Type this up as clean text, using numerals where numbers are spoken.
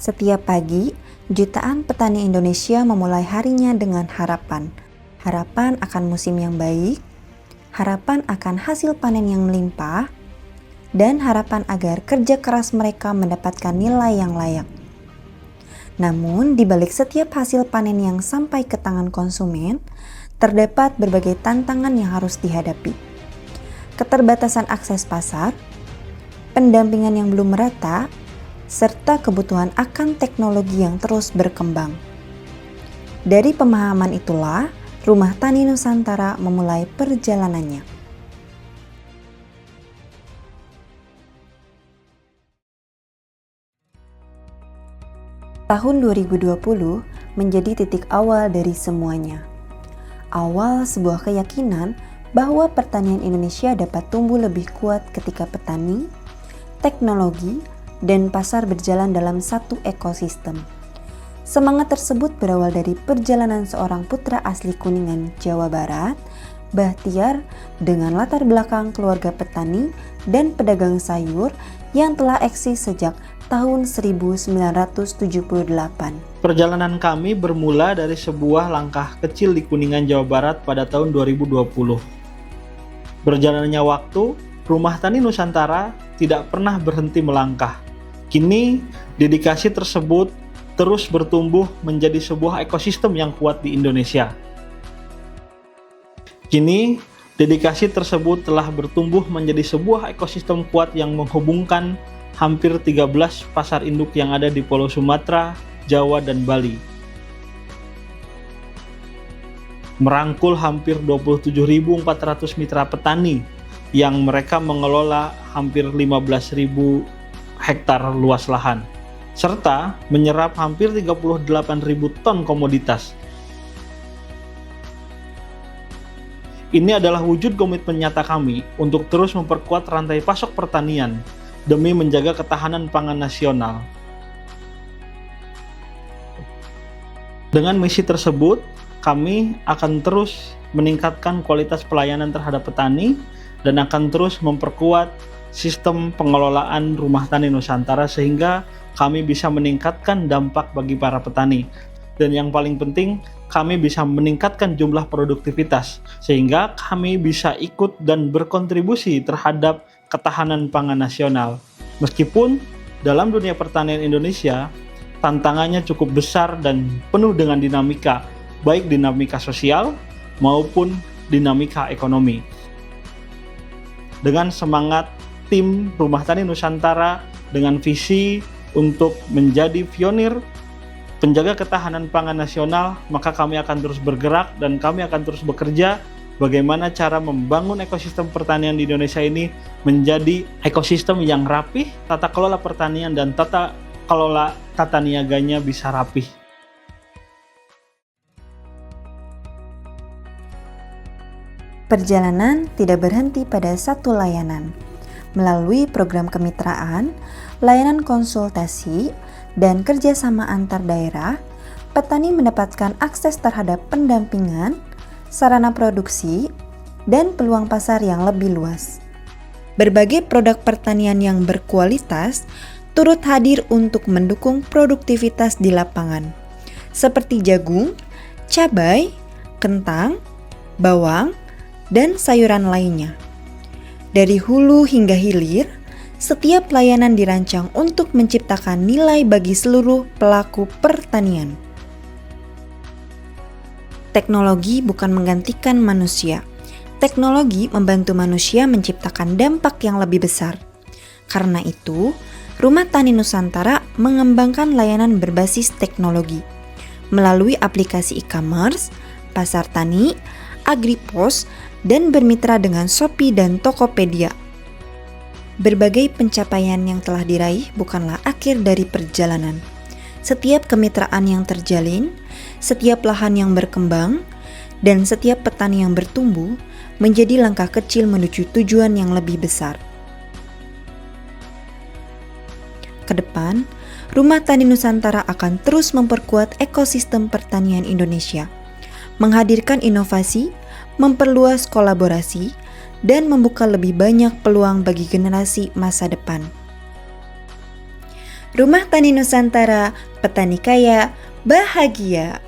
Setiap pagi, jutaan petani Indonesia memulai harinya dengan harapan. Harapan akan musim yang baik, harapan akan hasil panen yang melimpah, dan harapan agar kerja keras mereka mendapatkan nilai yang layak. Namun, di balik setiap hasil panen yang sampai ke tangan konsumen, terdapat berbagai tantangan yang harus dihadapi. Keterbatasan akses pasar, pendampingan yang belum merata, serta kebutuhan akan teknologi yang terus berkembang. Dari pemahaman itulah, Rumah Tani Nusantara memulai perjalanannya. Tahun 2020 menjadi titik awal dari semuanya. Awal sebuah keyakinan bahwa pertanian Indonesia dapat tumbuh lebih kuat ketika petani, teknologi, dan pasar berjalan dalam satu ekosistem. Semangat tersebut berawal dari perjalanan seorang putra asli Kuningan, Jawa Barat, Bahtiar, dengan latar belakang keluarga petani dan pedagang sayur yang telah eksis sejak tahun 1978. Perjalanan kami bermula dari sebuah langkah kecil di Kuningan, Jawa Barat pada tahun 2020. Berjalannya waktu, Rumah Tani Nusantara tidak pernah berhenti melangkah. Kini, dedikasi tersebut terus bertumbuh menjadi sebuah ekosistem yang kuat di Indonesia. Kini, dedikasi tersebut telah bertumbuh menjadi sebuah ekosistem kuat yang menghubungkan hampir 13 pasar induk yang ada di Pulau Sumatera, Jawa, dan Bali. Merangkul hampir 27.400 mitra petani yang mereka mengelola hampir 15.000 hektar luas lahan, serta menyerap hampir 38.000 ton komoditas. Ini adalah wujud komitmen nyata kami untuk terus memperkuat rantai pasok pertanian demi menjaga ketahanan pangan nasional. Dengan misi tersebut, kami akan terus meningkatkan kualitas pelayanan terhadap petani dan akan terus memperkuat sistem pengelolaan Rumah Tani Nusantara sehingga kami bisa meningkatkan dampak bagi para petani. Dan yang paling penting, kami bisa meningkatkan jumlah produktivitas sehingga kami bisa ikut dan berkontribusi terhadap ketahanan pangan nasional. Meskipun dalam dunia pertanian Indonesia, tantangannya cukup besar dan penuh dengan dinamika, baik dinamika sosial maupun dinamika ekonomi. Dengan semangat tim Rumah Tani Nusantara dengan visi untuk menjadi pionir penjaga ketahanan pangan nasional, maka kami akan terus bergerak dan kami akan terus bekerja bagaimana cara membangun ekosistem pertanian di Indonesia ini menjadi ekosistem yang rapih, tata kelola pertanian dan tata kelola tata niaganya bisa rapih. Perjalanan tidak berhenti pada satu layanan. Melalui program kemitraan, layanan konsultasi, dan kerjasama antar daerah, petani mendapatkan akses terhadap pendampingan, sarana produksi, dan peluang pasar yang lebih luas. Berbagai produk pertanian yang berkualitas turut hadir untuk mendukung produktivitas di lapangan, seperti jagung, cabai, kentang, bawang, dan sayuran lainnya. Dari hulu hingga hilir, setiap layanan dirancang untuk menciptakan nilai bagi seluruh pelaku pertanian. Teknologi bukan menggantikan manusia. Teknologi membantu manusia menciptakan dampak yang lebih besar. Karena itu, Rumah Tani Nusantara mengembangkan layanan berbasis teknologi melalui aplikasi e-commerce, pasar tani, agripos, dan bermitra dengan Shopee dan Tokopedia. Berbagai pencapaian yang telah diraih bukanlah akhir dari perjalanan. Setiap kemitraan yang terjalin, setiap lahan yang berkembang, dan setiap petani yang bertumbuh menjadi langkah kecil menuju tujuan yang lebih besar. Kedepan, Rumah Tani Nusantara akan terus memperkuat ekosistem pertanian Indonesia, menghadirkan inovasi, memperluas kolaborasi, dan membuka lebih banyak peluang bagi generasi masa depan. Rumah Tani Nusantara, petani kaya, bahagia.